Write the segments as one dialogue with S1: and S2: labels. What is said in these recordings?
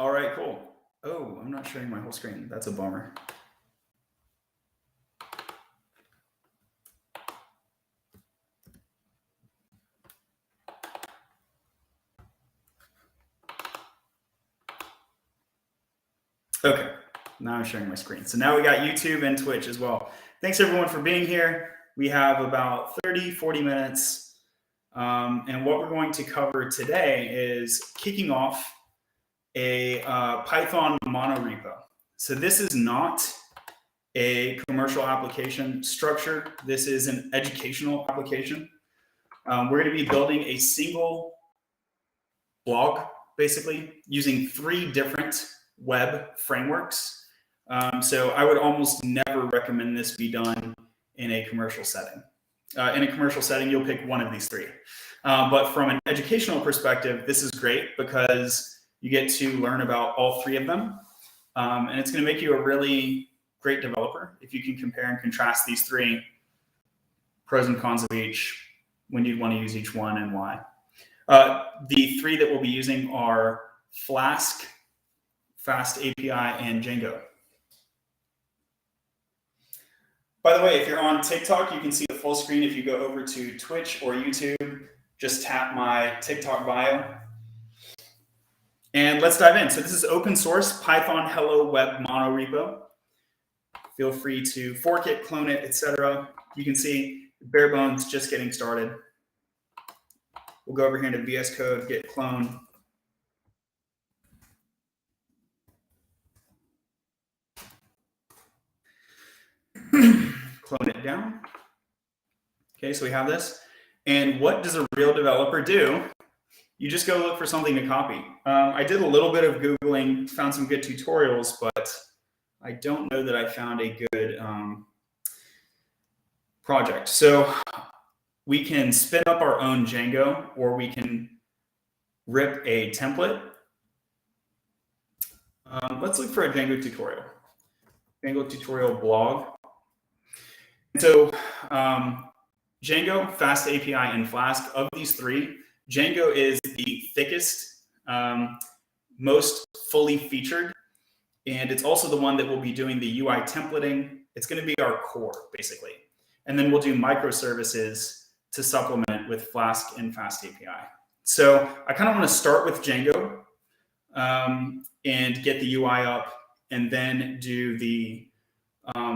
S1: All right, cool. Oh, I'm not showing my whole screen. That's a bummer. Okay, now I'm sharing my screen. So now we got YouTube and Twitch as well. Thanks everyone for being here. We have about 30, 40 minutes. And what we're going to cover today is kicking off a Python monorepo. So this is not a commercial application structure. This is an educational application. We're going to be building a single blog, basically, using 3 different web frameworks. So I would almost never recommend this be done in a commercial setting. In a commercial setting, you'll pick one of these 3. But from an educational perspective, this is great because you get to learn about all 3 of them. And it's going to make you a really great developer if you can compare and contrast these 3 pros and cons of each, when you'd want to use each one and why. The 3 that we'll be using are Flask, fastAPI, and Django. By the way, if you're on TikTok, you can see the full screen. If you go over to Twitch or YouTube, just tap my TikTok bio. And let's dive in. So this is open source Python Hello Web monorepo. Feel free to fork it, clone it, etc. You can see bare bones, just getting started. We'll go over here into VS Code, git clone. Clone it down. Okay, so we have this. And what does a real developer do? You just go look for something to copy. I did a little bit of Googling, found some good tutorials, but I don't know that I found a good project. So we can spin up our own Django, or we can rip a template. Let's look for a Django tutorial. Django tutorial blog. So Django, fastAPI, and Flask, of these 3, Django is the thickest, most fully featured, and it's also the one that will be doing the UI templating. It's going to be our core, basically. And then we'll do microservices to supplement with Flask and fastAPI. So I kind of want to start with Django and get the UI up, and then do the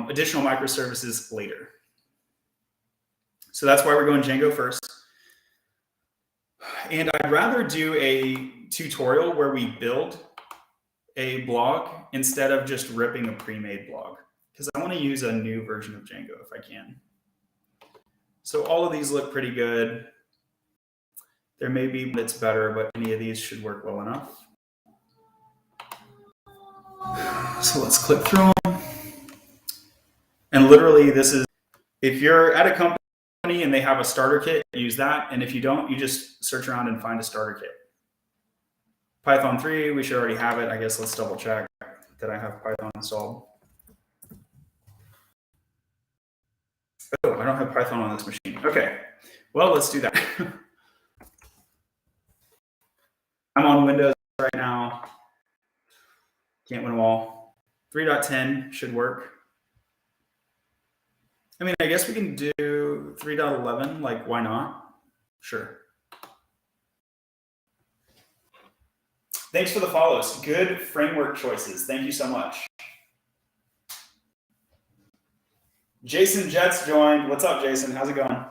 S1: additional microservices later. So that's why we're going Django first. And I'd rather do a tutorial where we build a blog instead of just ripping a pre-made blog, because I want to use a new version of Django if I can. So all of these look pretty good. There may be that's better, but any of these should work well enough. So let's click through them. And literally, this is, if you're at a company and they have a starter kit, use that. And if you don't, you just search around and find a starter kit. Python 3, we should already have it. I guess let's double check that I have Python installed. Oh, I don't have Python on this machine. Okay, well, let's do that. I'm on Windows right now. Can't win them all. 3.10 should work. I mean, I guess we can do 3.11, like, why not? Sure. Thanks for the follows. Good framework choices. Thank you so much. Jason Jets joined. What's up, Jason? How's it going?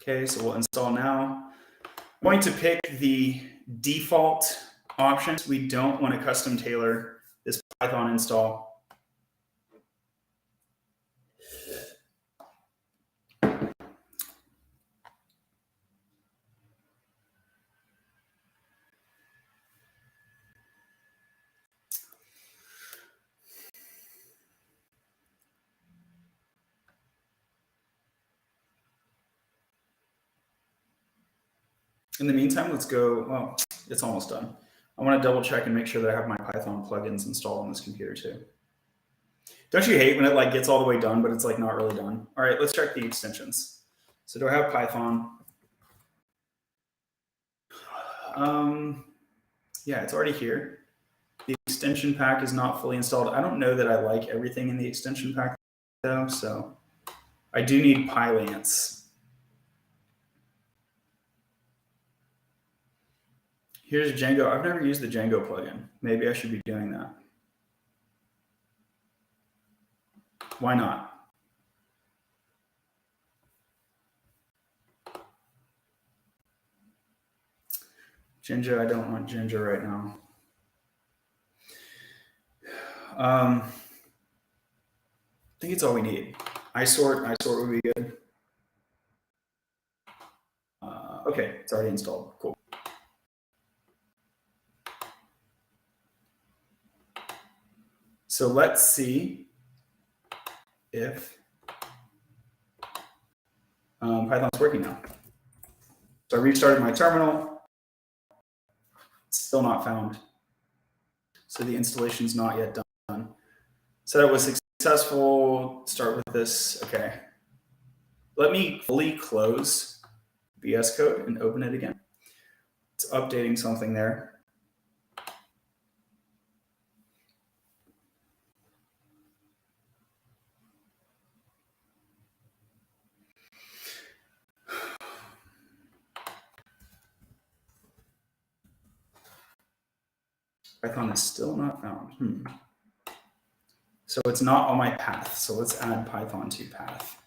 S1: Okay, so we'll install now. I'm going to pick the default options. We don't want to custom tailor this Python install. In the meantime, let's go, well, it's almost done. I want to double check and make sure that I have my Python plugins installed on this computer too. Don't you hate when it like gets all the way done, but it's like not really done? All right, let's check the extensions. So do I have Python? Yeah, it's already here. The extension pack is not fully installed. I don't know that I like everything in the extension pack though, so I do need Pylance. Here's Django. I've never used the Django plugin. Maybe I should be doing that. Why not? Ginger, I don't want Ginger right now. I think it's all we need. iSort would be good. Okay, it's already installed. Cool. So let's see if Python's working now. So I restarted my terminal. It's still not found. So the installation's not yet done. So that was successful. Start with this. Okay. Let me fully close VS Code and open it again. It's updating something there. Python is still not found. So it's not on my path. So let's add Python to path.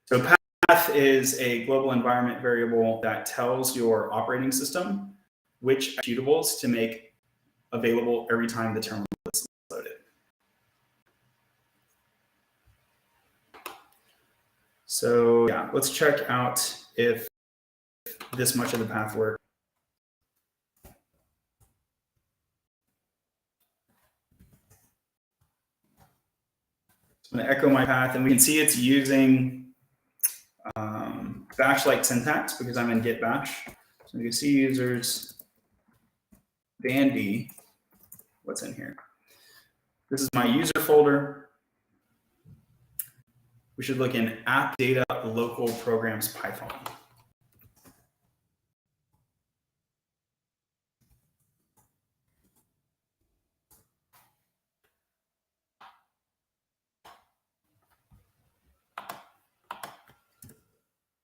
S1: So path is a global environment variable that tells your operating system which executables to make available every time the terminal is loaded. So yeah, let's check out if this much of the path works. I'm going to echo my path, and we can see it's using bash-like syntax because I'm in git bash. So you can see users dandy. What's in here? This is my user folder. We should look in app data local programs Python.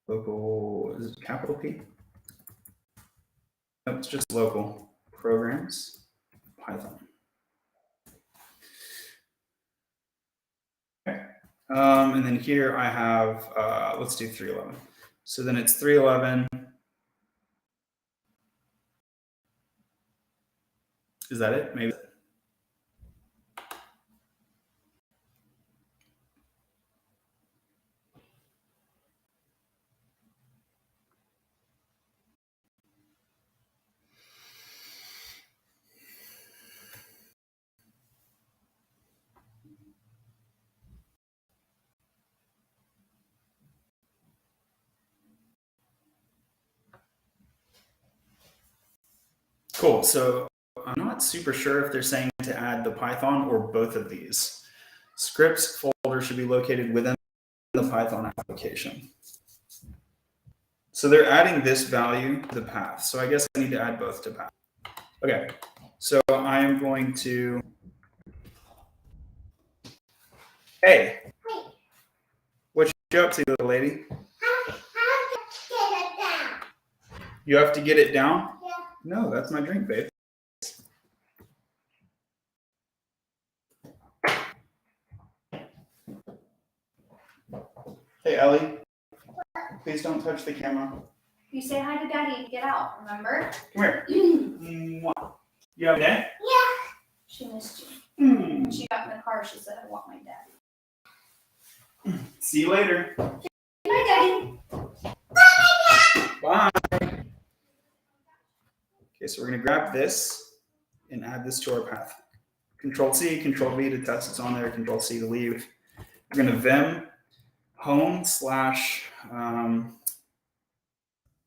S1: Local, is it capital P? No, it's just local programs Python. Okay. And then here I have, let's do 311. So then it's 311. Is that it? Maybe. Cool. So I'm not super sure if they're saying to add the Python or both of these. Scripts folder should be located within the Python application. So they're adding this value to the path. So I guess I need to add both to path. Okay. So I am going to, hey, what you up to, little lady? You have to get it down? Yeah. No, that's my drink, babe. Hey, Ellie. Please don't touch the camera.
S2: You say hi to Daddy and get out, remember?
S1: Come here. You have a dad?
S2: Yeah. She missed you. When she got in the car, she said, I want my daddy.
S1: See you later.
S2: Bye, Daddy.
S1: Bye. Okay, so we're going to grab this and add this to our path. Control-C, Control-V to test it's on there, Control-C to leave. We're going to vim home slash, I'm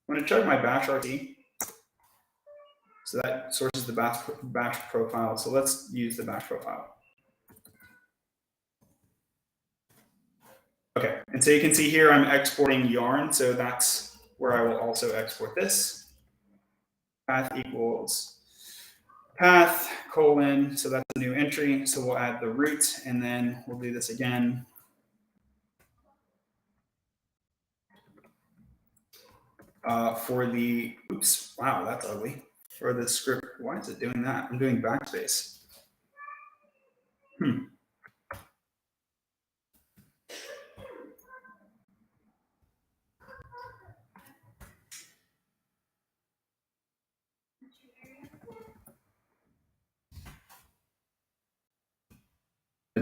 S1: going to check my bash RT. So that sources the bash profile. So let's use the bash profile. Okay, and so you can see here I'm exporting yarn. So that's where I will also export this. Path equals path colon, so that's a new entry. So we'll add the root, and then we'll do this again. For the, oops, wow, that's ugly. For the script, why is it doing that? I'm doing backspace.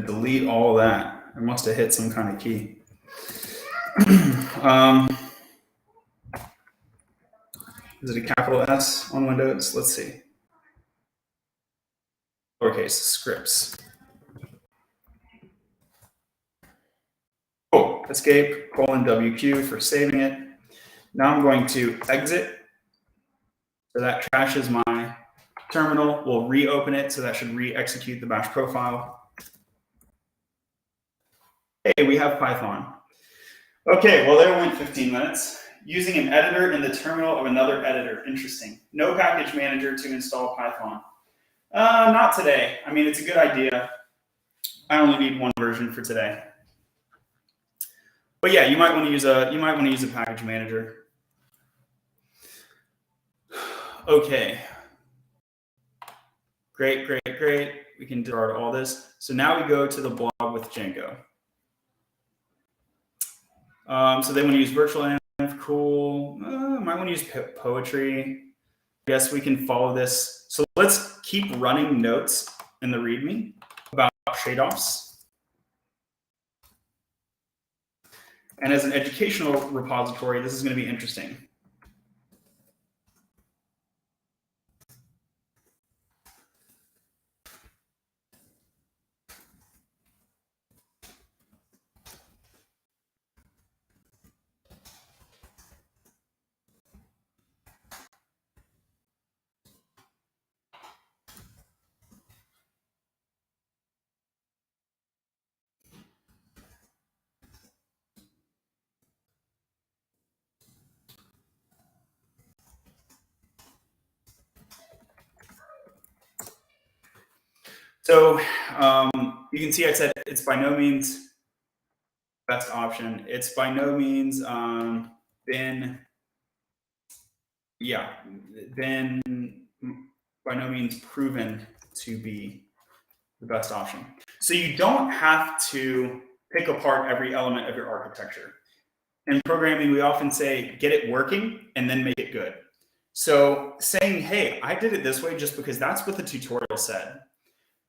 S1: Delete all that. I must have hit some kind of key. Is it a capital S on Windows? Let's see. Lowercase scripts. Cool. Escape colon WQ for saving it. Now I'm going to exit. So that trashes my terminal. We'll reopen it. So that should re-execute the bash profile. Hey, we have Python. Okay, well, there went 15 minutes. Using an editor in the terminal of another editor. Interesting. No package manager to install Python. Not today. I mean, it's a good idea. I only need one version for today. But yeah, you might want to use a package manager. Okay. Great. We can discard all this. So now we go to the blog with Django. So they want to use virtual env. Cool. Might want to use poetry. I guess we can follow this. So let's keep running notes in the README about trade-offs. And as an educational repository, this is going to be interesting. So you can see I said it's by no means best option. It's by no means been by no means proven to be the best option. So you don't have to pick apart every element of your architecture. In programming, we often say, get it working and then make it good. So saying, hey, I did it this way just because that's what the tutorial said.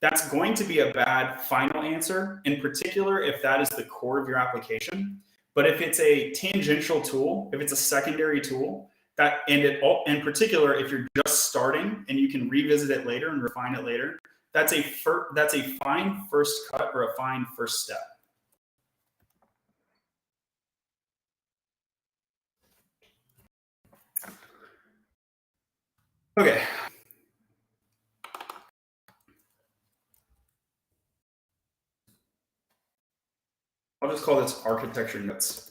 S1: That's going to be a bad final answer, in particular if that is the core of your application. But if it's a tangential tool, if it's a secondary tool, that in particular, if you're just starting and you can revisit it later and refine it later, that's a fine first cut or a fine first step. Okay. I'll just call this architecture notes.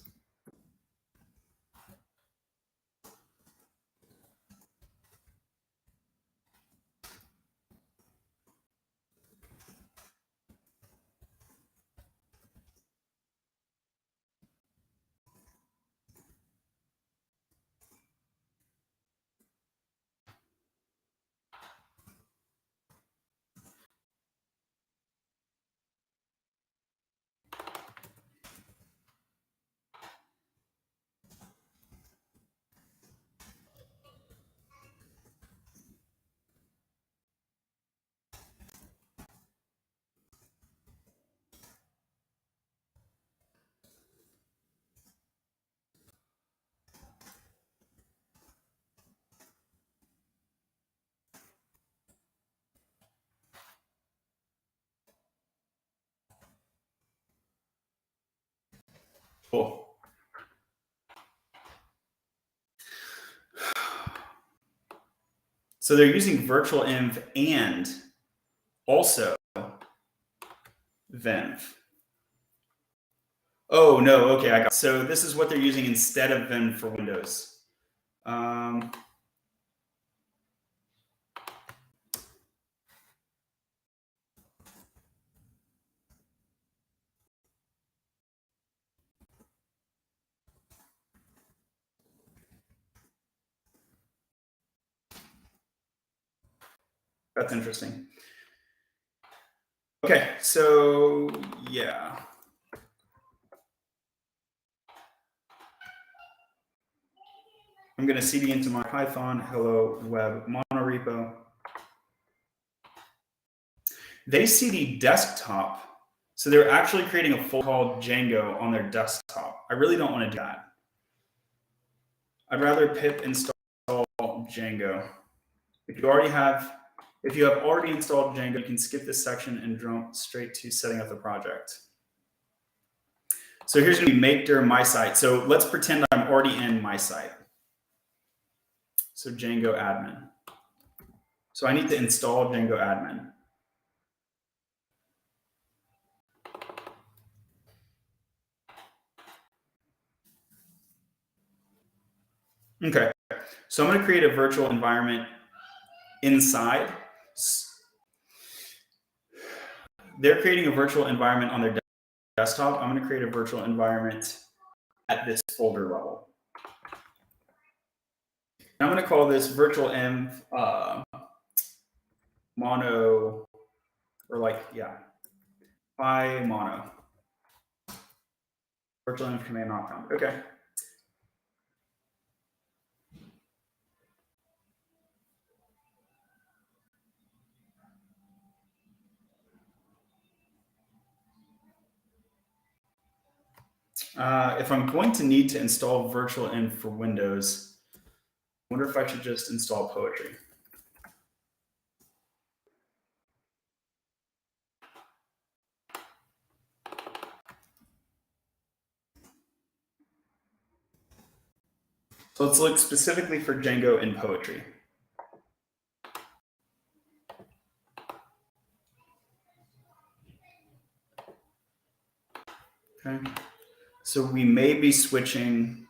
S1: Cool. So they're using virtual env and also venv. Oh no, okay, I got it. So this is what they're using instead of venv for Windows. That's interesting. Okay, so yeah. I'm going to cd into my Python hello web monorepo. They cd desktop, so they're actually creating a folder called Django on their desktop. I really don't want to do that. I'd rather pip install Django. If you have already installed Django, you can skip this section and jump straight to setting up the project. So here's going to be make dir my site. So let's pretend I'm already in my site. So Django admin. So I need to install Django admin. Okay, so I'm going to create a virtual environment inside. They're creating a virtual environment on their desktop. I'm going to create a virtual environment at this folder level. I'm going to call this virtual env mono, or like, yeah, by mono. Virtual env command not found. Okay. If I'm going to need to install virtual env for Windows, I wonder if I should just install Poetry. So let's look specifically for Django in Poetry. Okay. So we may be switching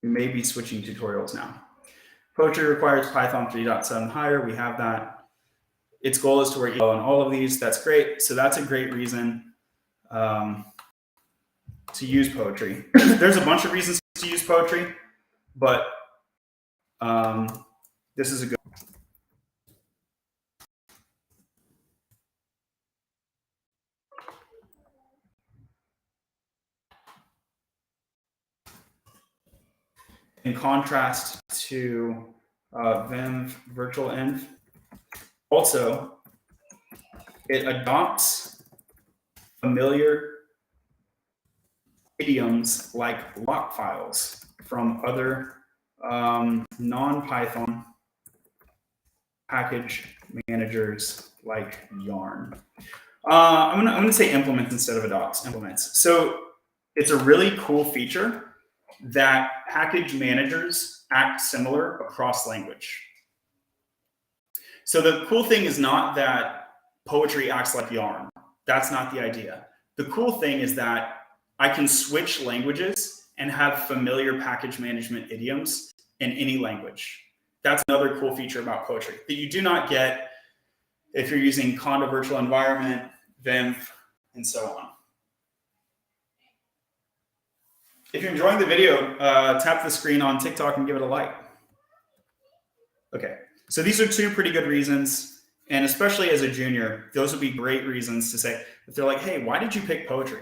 S1: tutorials now. Poetry requires Python 3.7 higher. We have that. Its goal is to work well on all of these. That's great. So that's a great reason to use Poetry. There's a bunch of reasons to use Poetry, but this is a good. In contrast to Vim virtual env, also it adopts familiar idioms like lock files from other non-Python package managers like Yarn. I'm gonna say implements instead of adopts. Implements. So it's a really cool feature that package managers act similar across language. So the cool thing is not that Poetry acts like Yarn. That's not the idea. The cool thing is that I can switch languages and have familiar package management idioms in any language. That's another cool feature about Poetry that you do not get if you're using Conda virtual environment, Vim, and so on. If you're enjoying the video, tap the screen on TikTok and give it a like. Okay, so these are two pretty good reasons, and especially as a junior, those would be great reasons to say, if they're like, hey, why did you pick Poetry?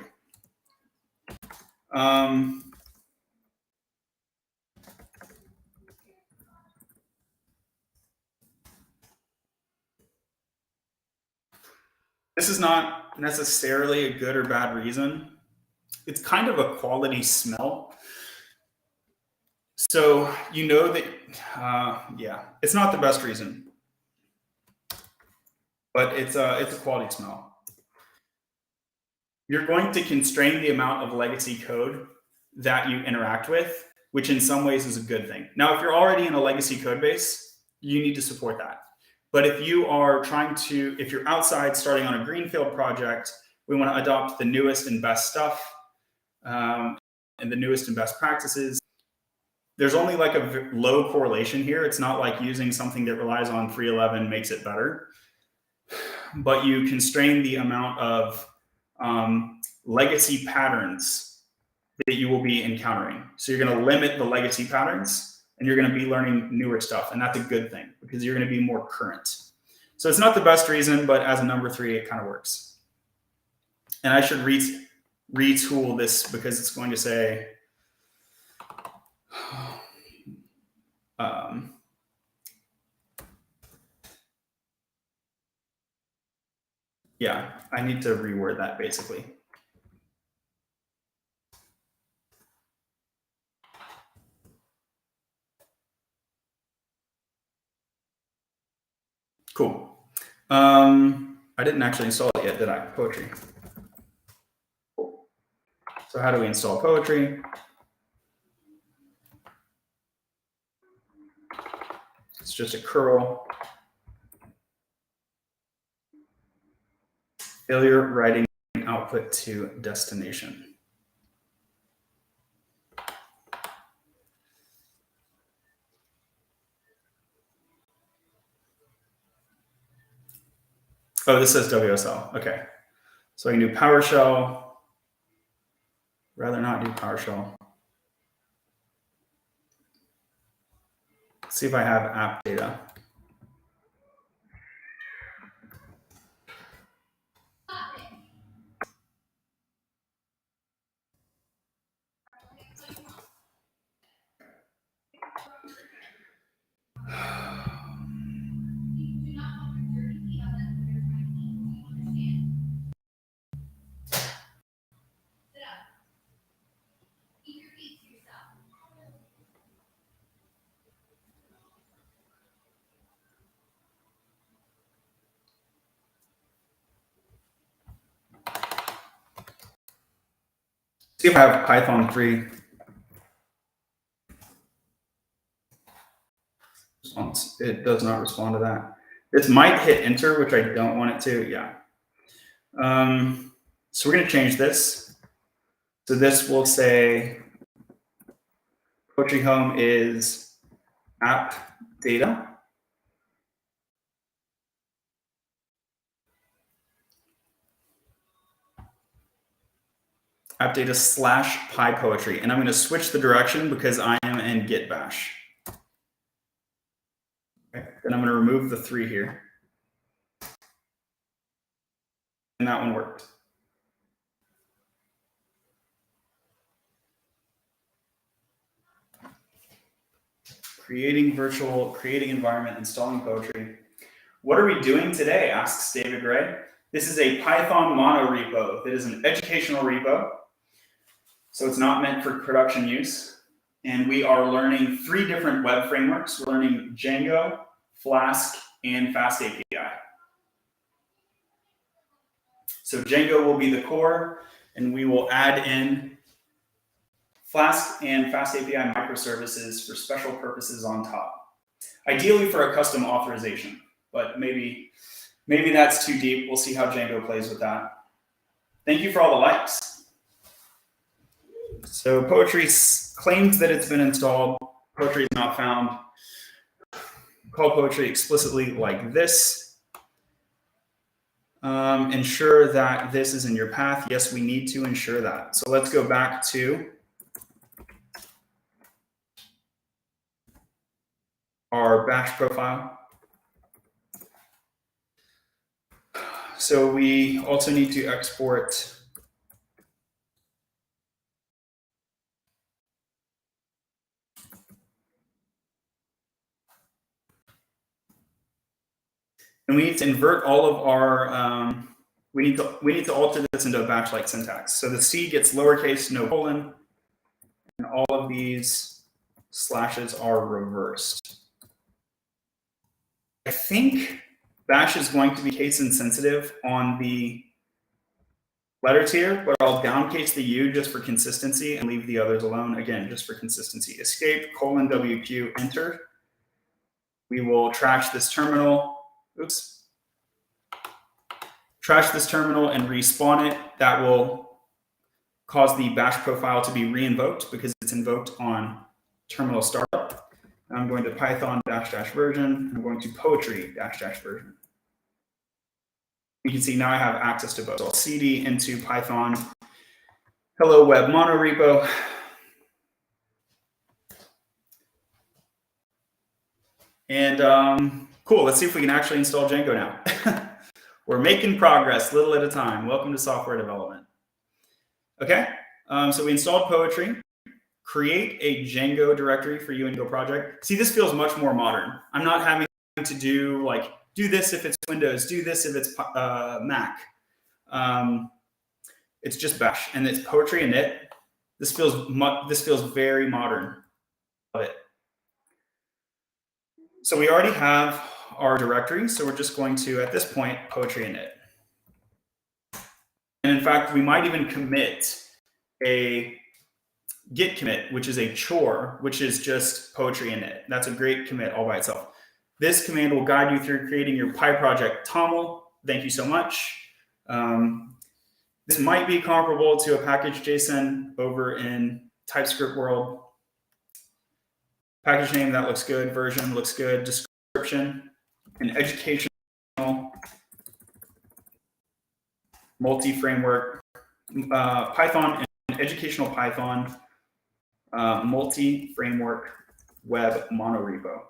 S1: This is not necessarily a good or bad reason. It's kind of a quality smell. So you know that, yeah, it's not the best reason, but it's a quality smell. You're going to constrain the amount of legacy code that you interact with, which in some ways is a good thing. Now, if you're already in a legacy code base, you need to support that. But if you are if you're outside starting on a greenfield project, we want to adopt the newest and best stuff and the newest and best practices. there's only like a low correlation here. It's not like using something that relies on 311 makes it better, but you constrain the amount of legacy patterns that you will be encountering. So you're going to limit the legacy patterns and you're going to be learning newer stuff. And that's a good thing because you're going to be more current. So it's not the best reason, but as a number 3, it kind of works. And I should retool this because it's going to say, yeah, I need to reword that basically. Cool. I didn't actually install it yet, did I? Poetry. Cool. So how do we install Poetry? It's just a curl. Failure writing output to destination. Oh, this says WSL. Okay. So I can do PowerShell. Rather not do PowerShell. Let's see if I have app data. See if I have Python 3. Response. It does not respond to that. This might hit enter, which I don't want it to. Yeah. So we're going to change this. So this will say Poetry Home is app data. App data / PyPoetry. And I'm going to switch the direction because I am in Git Bash. Okay. Then I'm going to remove the 3 here. And that one worked. Creating environment, installing Poetry. What are we doing today? Asks David Gray. This is a Python monorepo. That is an educational repo. So it's not meant for production use. And we are learning 3 different web frameworks. We're learning Django, Flask, and fastAPI. So Django will be the core, and we will add in Flask and fastAPI microservices for special purposes on top. Ideally for a custom authorization, but maybe that's too deep. We'll see how Django plays with that. Thank you for all the likes. So Poetry claims that it's been installed. Poetry is not found. Call Poetry explicitly like this. Ensure that this is in your path. Yes, we need to ensure that. So let's go back to our bash profile. So we also need to export and we need to invert all of our, we need to alter this into a bash-like syntax. So the C gets lowercase, no colon, and all of these slashes are reversed. I think bash is going to be case insensitive on the letters here, but I'll downcase the U just for consistency and leave the others alone, again, just for consistency. Escape, :WQ, enter. We will trash this terminal. Oops. Trash this terminal and respawn it. That will cause the bash profile to be re-invoked because it's invoked on terminal startup. I'm going to Python -- version. I'm going to poetry -- version. You can see now I have access to both. So I'll cd into Python hello web monorepo. And cool, let's see if we can actually install Django now. We're making progress little at a time. Welcome to software development. Okay, so we installed poetry. Create a Django directory for you and Go project. See, this feels much more modern. I'm not having to do like, do this if it's Windows, do this if it's Mac. It's just bash, and it's poetry init. This feels very modern. Love it. So we already have our directory, so we're just going to, at this point, poetry init. And in fact, we might even commit a git commit, which is a chore, which is just poetry init. That's a great commit all by itself. This command will guide you through creating your Pi project toml. Thank you so much. This might be comparable to a package JSON over in TypeScript world. Package name, that looks good. Version looks good. Description, an educational multi-framework, Python, and educational Python multi-framework web monorepo.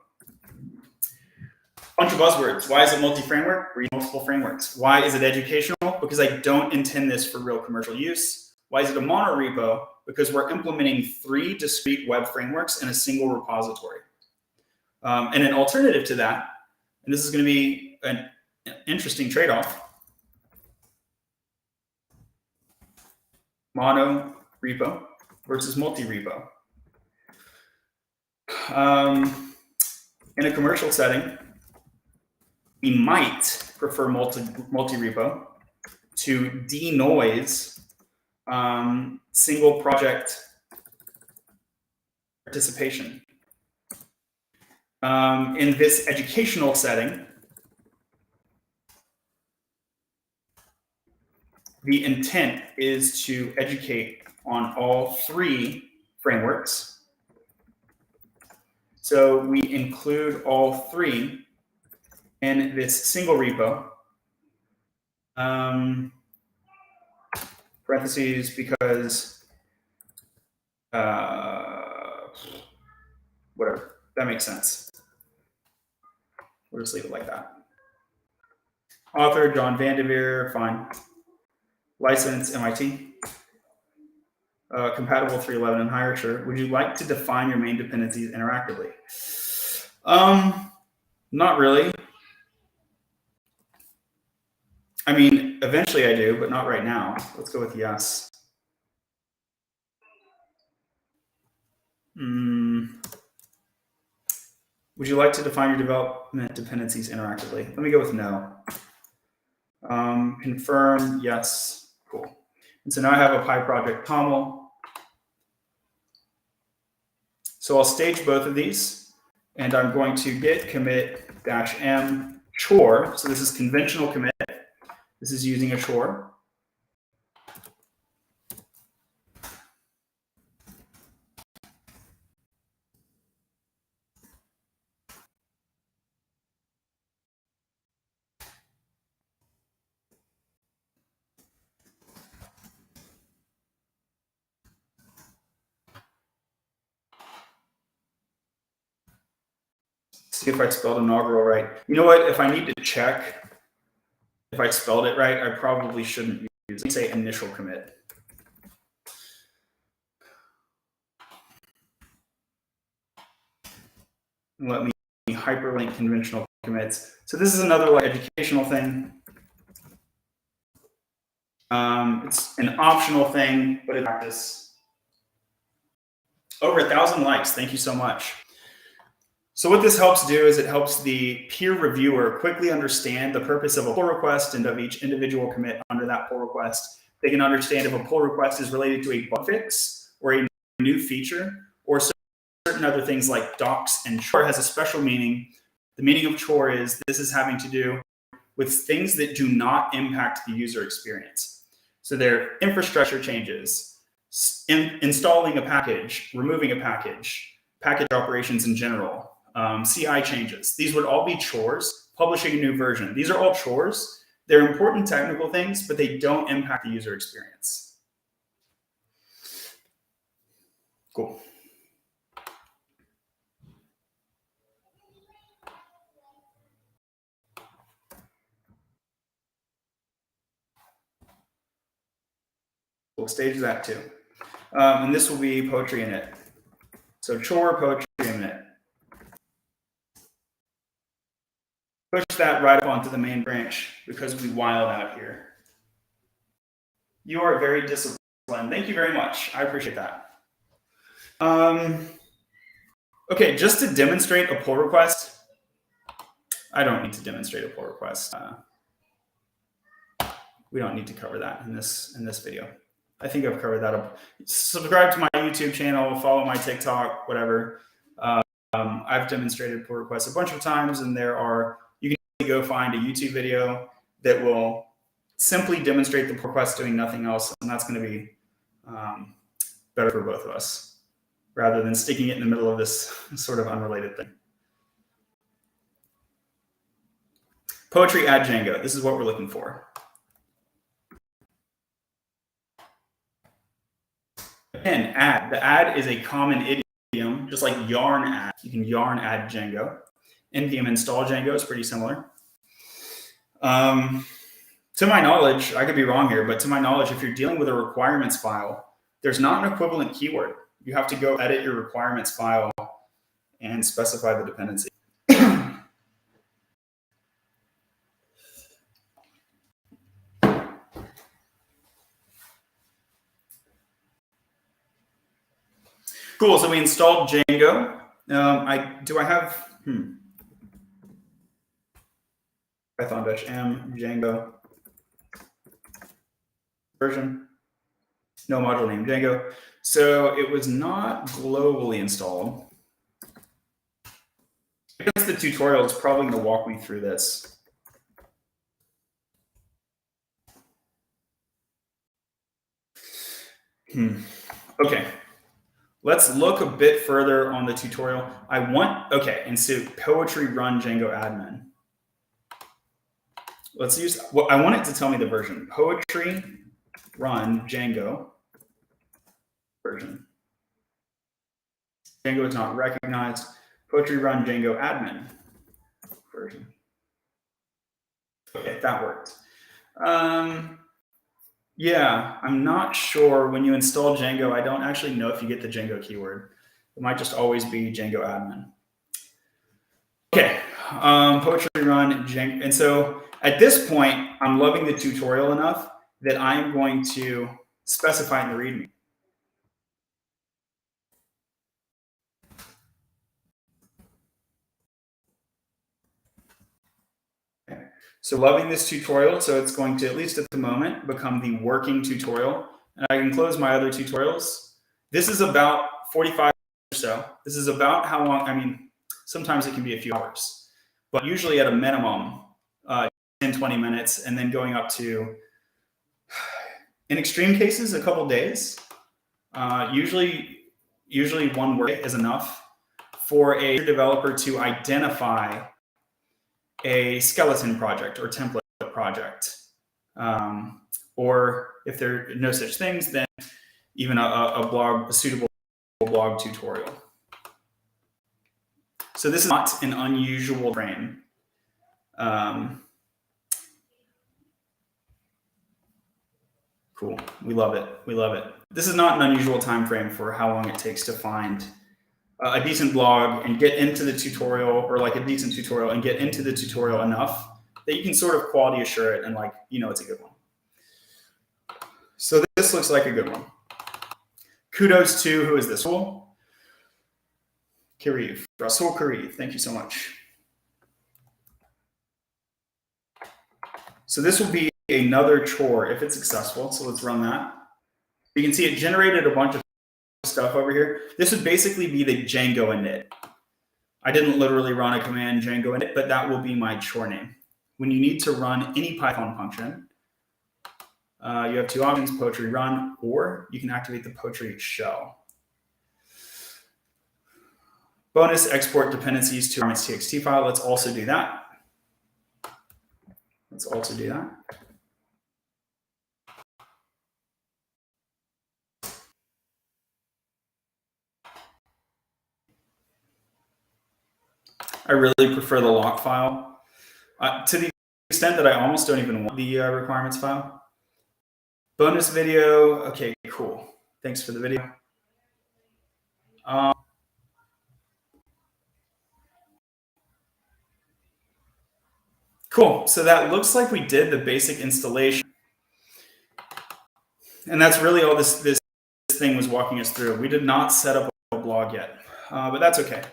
S1: Bunch of buzzwords. Why is it multi-framework? Read multiple frameworks. Why is it educational? Because I don't intend this for real commercial use. Why is it a monorepo? Because we're implementing 3 discrete web frameworks in a single repository. And an alternative to that, and this is going to be an interesting trade-off, monorepo versus multi-repo. In a commercial setting, we might prefer multi-repo to denoise single project participation. In this educational setting, the intent is to educate on all 3 frameworks. So we include all 3 in this single repo. Parentheses, because whatever, that makes sense. We'll just leave it like that. Author, John Vanderveer, fine. License, MIT. Compatible 3.11 and higher, sure. Would you like to define your main dependencies interactively? Not really. I mean, eventually I do, but not right now. Let's go with yes. Would you like to define your development dependencies interactively? Let me go with no. Confirm, yes, cool. And so now I have a Pi project toml. So I'll stage both of these, and I'm going to git commit -m chore. So this is conventional commit. This is using a chore. See if I spelled inaugural right. You know what? If I need to check if I spelled it right, I probably shouldn't use it. Let me say initial commit. Let me hyperlink conventional commits. So this is another like educational thing. It's an optional thing, but in practice. Over 1,000 likes. Thank you so much. So what this helps do is it helps the peer reviewer quickly understand the purpose of a pull request and of each individual commit under that pull request. They can understand if a pull request is related to a bug fix or a new feature or certain other things like docs, and chore has a special meaning. The meaning of chore is this is having to do with things that do not impact the user experience. So they're infrastructure changes, installing a package, removing a package, package operations in general, CI changes. These would all be chores. Publishing a new version. These are all chores. They're important technical things, but they don't impact the user experience. Cool. We'll stage that too. And this will be poetry in it. So chore, poetry in it. Push that right up onto the main branch because we wild out here. You are very disciplined. Thank you very much. I appreciate that. Okay, just to demonstrate a pull request. I don't need to demonstrate a pull request. We don't need to cover that in this video. I think I've covered that up. Subscribe to my YouTube channel, follow my TikTok, whatever. I've demonstrated pull requests a bunch of times, and you can go find a YouTube video that will simply demonstrate the pull request doing nothing else, and that's going to be better for both of us, rather than sticking it in the middle of this sort of unrelated thing. Poetry add Django. This is what we're looking for. Again, add. The add is a common idiom, just like yarn add. You can yarn add Django. NPM install Django is pretty similar. To my knowledge, I could be wrong here, but to my knowledge, if you're dealing with a requirements file, there's not an equivalent keyword. You have to go edit your requirements file and specify the dependency. Cool, so we installed Django. Do I have Python-m Django version? No module name Django. So it was not globally installed. I guess the tutorial is probably going to walk me through this. Okay. Let's look a bit further on the tutorial. Okay, and so poetry run Django admin. Let's use, well, I want it to tell me the version. Poetry run Django version. Django is not recognized. Poetry run Django admin version. Okay, that worked. Yeah, I'm not sure. When you install Django, I don't actually know if you get the Django keyword. It might just always be Django admin. Okay, poetry run Django. And so at this point, I'm loving the tutorial enough that I'm going to specify in the README. Okay. So loving this tutorial, so it's going to, at least at the moment, become the working tutorial. And I can close my other tutorials. This is about 45 or so. This is about how long, I mean, sometimes it can be a few hours, but usually at a minimum, 10, 20 minutes, and then going up to, in extreme cases, a couple days. Usually one work is enough for a developer to identify a skeleton project or template project. Or if there are no such things, then even a suitable blog tutorial. So this is not an unusual frame. Cool, we love it, we love it. This is not an unusual time frame for how long it takes to find a decent blog and get into the tutorial, or like a decent tutorial and get into the tutorial enough that you can sort of quality assure it and like, you know, it's a good one. So this looks like a good one. Kudos to, who is this? Rasul Kareev, thank you so much. So this will be another chore if it's successful. So let's run that. You can see it generated a bunch of stuff over here. This would basically be the Django init. I didn't literally run a command Django init, but that will be my chore name. When you need to run any Python function, you have two options, poetry run, or you can activate the poetry shell. Bonus, export dependencies to requirements.txt file. Let's also do that. I really prefer the lock file to the extent that I almost don't even want the requirements file. Bonus video. Okay, cool. Thanks for the video. Cool. So that looks like we did the basic installation. And that's really all this thing was walking us through. We did not set up a blog yet, but that's okay.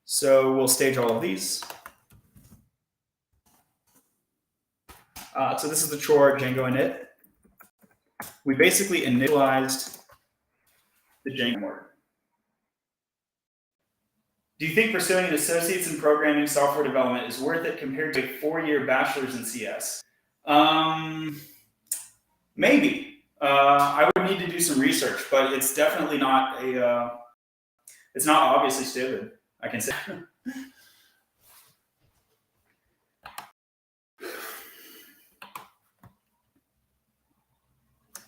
S1: So we'll stage all of these. So this is the chore Django init. We basically initialized the Django order. Do you think pursuing an associate's in programming software development is worth it compared to a 4-year bachelor's in CS? Maybe. I would need to do some research, but it's definitely not it's not obviously stupid, I can say.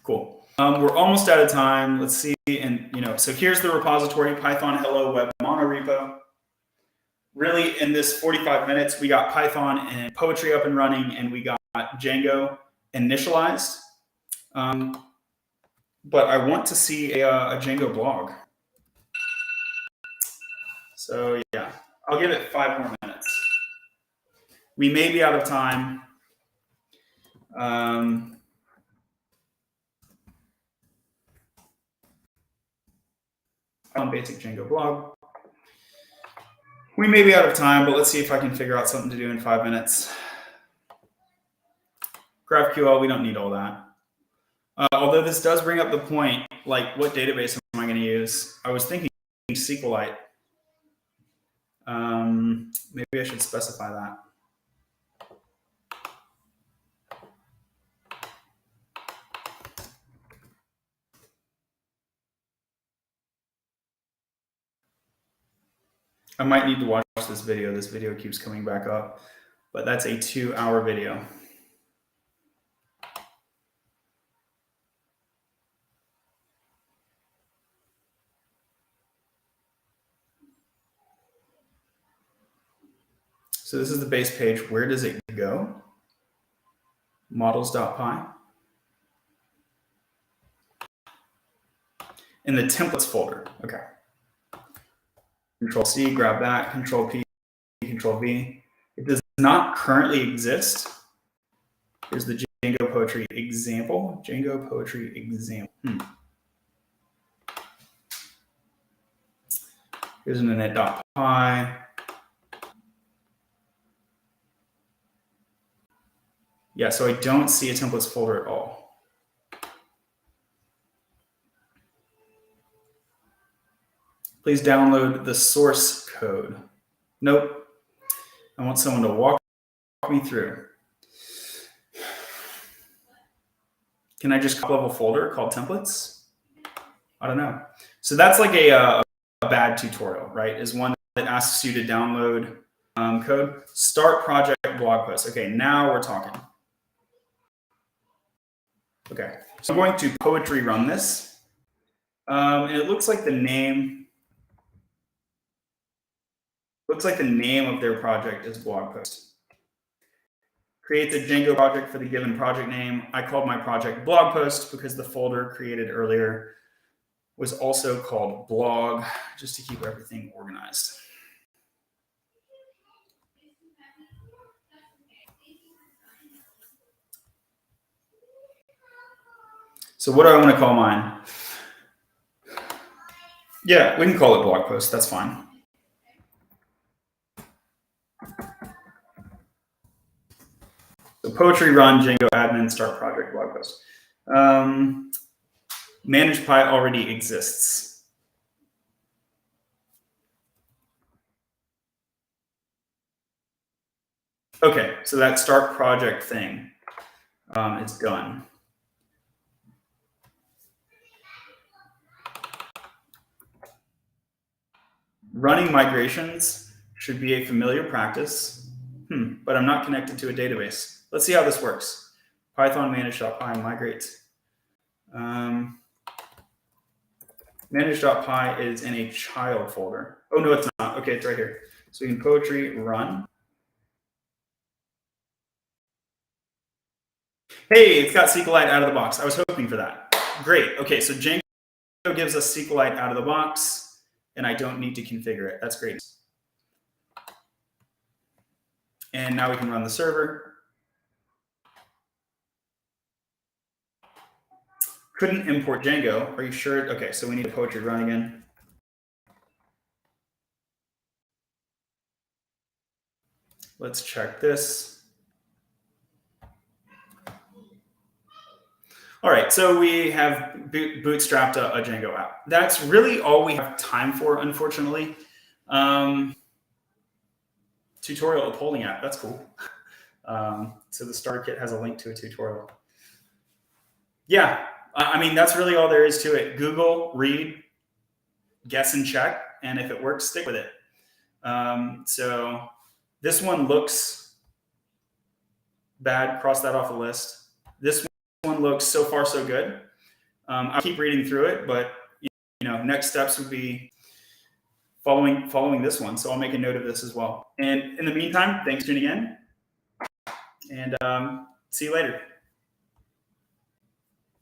S1: Cool. We're almost out of time. Let's see. And so here's the repository, Python hello web monorepo. Really, in this 45 minutes, we got Python and Poetry up and running, and we got Django initialized. But I want to see a Django blog. So yeah, I'll give it 5 more minutes. We may be out of time. On basic Django blog. We may be out of time, but let's see if I can figure out something to do in 5 minutes. GraphQL, we don't need all that. Although this does bring up the point, like what database am I going to use? I was thinking SQLite. Maybe I should specify that. I might need to watch this video. This video keeps coming back up, but that's a 2-hour video. So this is the base page. Where does it go? Models.py. In the templates folder. Okay. Control C, grab that. Control P, Control V. It does not currently exist. Here's the Django Poetry example. Django Poetry example. Here's an init.py. Yeah, so I don't see a templates folder at all. Please download the source code. Nope. I want someone to walk me through. Can I just copy a folder called templates? I don't know. So that's like a bad tutorial, right? Is one that asks you to download code. Start project blog post. Okay, now we're talking. Okay, so I'm going to poetry run this. And it looks like the name of their project is blog post. Create the Django project for the given project name. I called my project blog post because the folder created earlier was also called blog, just to keep everything organized. So what do I want to call mine? Yeah, we can call it blog post. That's fine. So poetry run, Django admin, start project, blog post. Manage Pi already exists. Okay, so that start project thing is done. Running migrations should be a familiar practice, but I'm not connected to a database. Let's see how this works. Python manage.py migrate. Manage.py is in a child folder. Oh, no, it's not. Okay, it's right here. So we can poetry run. Hey, it's got SQLite out of the box. I was hoping for that. Great. Okay, so Django gives us SQLite out of the box, and I don't need to configure it. That's great. And now we can run the server. Couldn't import Django. Are you sure? Okay, so we need a poetry run again. Let's check this. All right, so we have bootstrapped a Django app. That's really all we have time for, unfortunately. Tutorial of polling app, that's cool. So the starter kit has a link to a tutorial. Yeah, I mean, that's really all there is to it. Google, read, guess and check, and if it works, stick with it. So this one looks bad, cross that off the list. This one looks so far so good. I'll keep reading through it, but next steps would be following this one. So I'll make a note of this as well. And in the meantime, thanks for tuning in, and see you later.